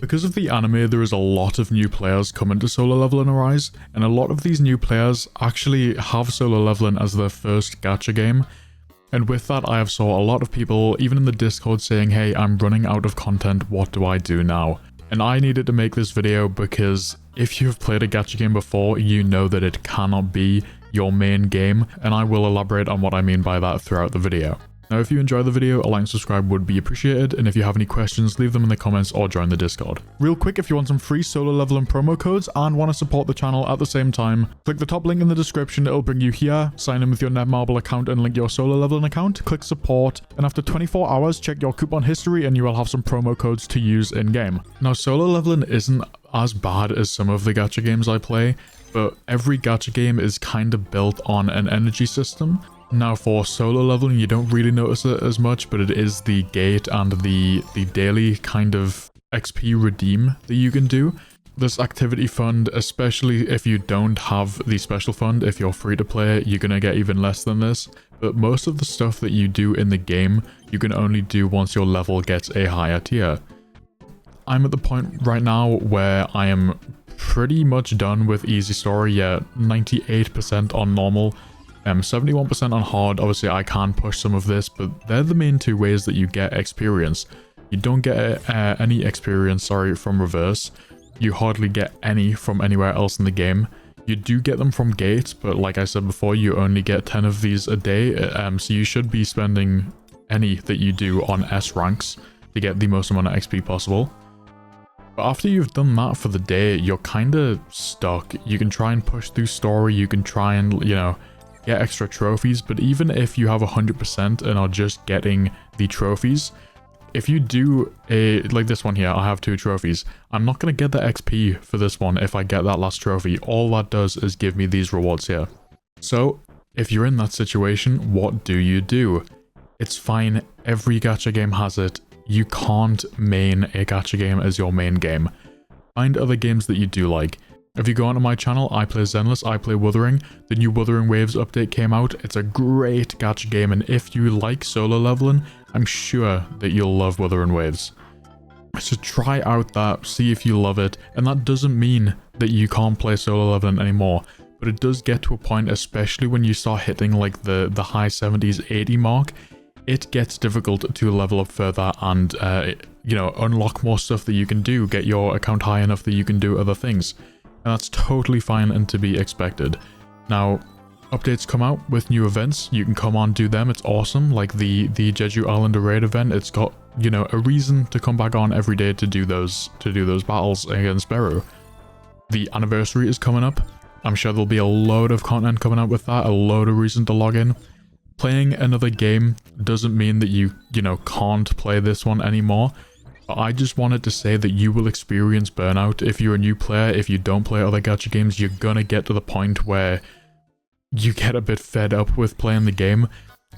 Because of the anime, there is a lot of new players coming to solo leveling Arise, and a lot of these new players actually have solo leveling as their first gacha game. And with that, I have saw a lot of people, even in the Discord, saying, hey, I'm running out of content, what do I do now? And I needed to make this video because if you've played a gacha game before, you know that it cannot be your main game, and I will elaborate on what I mean by that throughout the video. Now, if you enjoyed the video, a like and subscribe would be appreciated, and if you have any questions, leave them in the comments or join the Discord. Real quick, if you want some free solo leveling promo codes and want to support the channel at the same time, click the top link in the description, it'll bring you here, sign in with your Netmarble account and link your solo leveling account, click support, and after 24 hours, check your coupon history and you will have some promo codes to use in-game. Now, solo leveling isn't as bad as some of the gacha games I play, but every gacha game is kind of built on an energy system. Now for solo leveling, you don't really notice it as much, but it is the gate and the daily kind of XP redeem that you can do. This activity fund, especially if you don't have the special fund, if you're free to play, you're gonna get even less than this. But most of the stuff that you do in the game, you can only do once your level gets a higher tier. I'm at the point right now where I am pretty much done with easy story, yeah, 98% on normal. 71% on hard. Obviously I can push some of this, but they're the main two ways that you get experience. You don't get any experience, from reverse. You hardly get any from anywhere else in the game. You do get them from gates, but like I said before, you only get 10 of these a day, so you should be spending any that you do on S ranks to get the most amount of XP possible. But after you've done that for the day, you're kind of stuck. You can try and push through story, you can try and, you know, get extra trophies, but even if you have 100% and are just getting the trophies, if you do like this one here, I have 2 trophies, I'm not going to get the XP for this one if I get that last trophy. All that does is give me these rewards here. So if you're in that situation, what do you do? It's fine, every gacha game has it. You can't main a gacha game as your main game. Find other games that you do like. If you go onto my channel, I play Zenless, I play Wuthering. The new Wuthering Waves update came out. It's a great gacha game, and if you like solo leveling, I'm sure that you'll love Wuthering Waves. So try out that, see if you love it, and that doesn't mean that you can't play solo leveling anymore, but it does get to a point, especially when you start hitting like the high 70s, 80 mark, it gets difficult to level up further and, you know, unlock more stuff that you can do, get your account high enough that you can do other things. And that's totally fine and to be expected. Now, updates come out with new events. You can come on, do them. It's awesome. Like the Jeju Islander raid event, it's got, you know, a reason to come back on every day to do those battles against Beru. The anniversary is coming up. I'm sure there'll be a load of content coming out with that, a load of reason to log in. Playing another game doesn't mean that you know, can't play this one anymore. I just wanted to say that you will experience burnout if you're a new player. If you don't play other gacha games, you're gonna get to the point where you get a bit fed up with playing the game,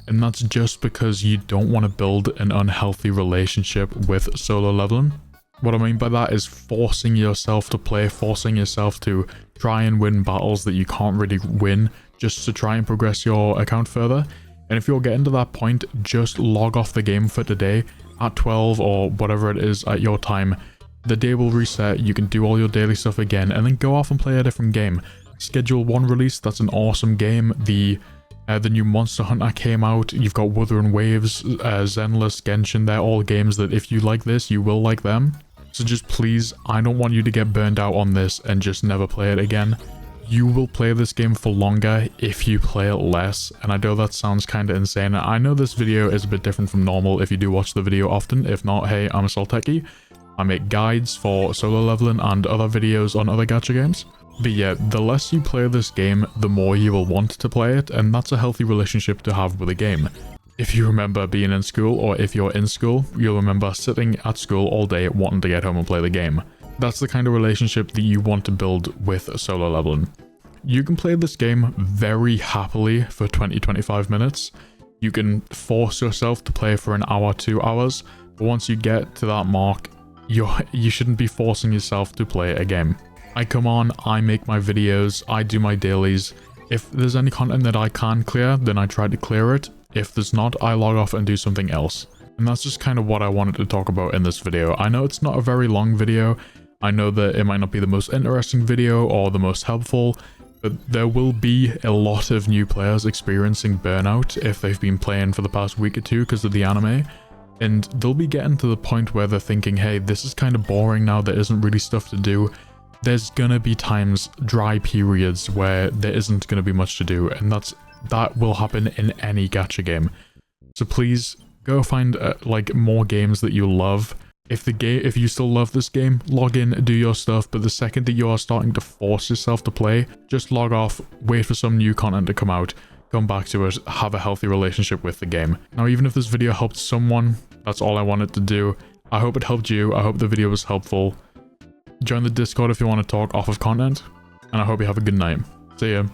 and that's just because you don't want to build an unhealthy relationship with solo leveling. What I mean by that is forcing yourself to play, forcing yourself to try and win battles that you can't really win just to try and progress your account further. And if you're getting to that point, just log off the game for today at 12 or whatever it is at your time. The day will reset, you can do all your daily stuff again, and then go off and play a different game. Schedule 1 release, that's an awesome game. The new Monster Hunter came out, you've got Wuthering Waves, Zenless, Genshin, they're all games that if you like this, you will like them. So just please, I don't want you to get burned out on this and just never play it again. You will play this game for longer if you play it less, and I know that sounds kinda insane. I know this video is a bit different from normal if you do watch the video often. If not, hey, I'm a Soltechy. I make guides for solo leveling and other videos on other gacha games. But yeah, the less you play this game, the more you will want to play it, and that's a healthy relationship to have with a game. If you remember being in school, or if you're in school, you'll remember sitting at school all day wanting to get home and play the game. That's the kind of relationship that you want to build with solo leveling. You can play this game very happily for 20-25 minutes. You can force yourself to play for an hour, 2 hours, but once you get to that mark, you shouldn't be forcing yourself to play a game. I come on, I make my videos, I do my dailies. If there's any content that I can clear, then I try to clear it. If there's not, I log off and do something else. And that's just kind of what I wanted to talk about in this video. I know it's not a very long video. I know that it might not be the most interesting video or the most helpful, but there will be a lot of new players experiencing burnout if they've been playing for the past week or two because of the anime. And they'll be getting to the point where they're thinking, hey, this is kind of boring now, there isn't really stuff to do. There's gonna be times, dry periods, where there isn't gonna be much to do, and that will happen in any gacha game. So please, go find like more games that you love. If you still love this game, log in, do your stuff, but the second that you are starting to force yourself to play, just log off, wait for some new content to come out, come back to it, have a healthy relationship with the game. Now, even if this video helped someone, that's all I wanted to do. I hope it helped you, I hope the video was helpful. Join the Discord if you want to talk off of content, and I hope you have a good night. See ya.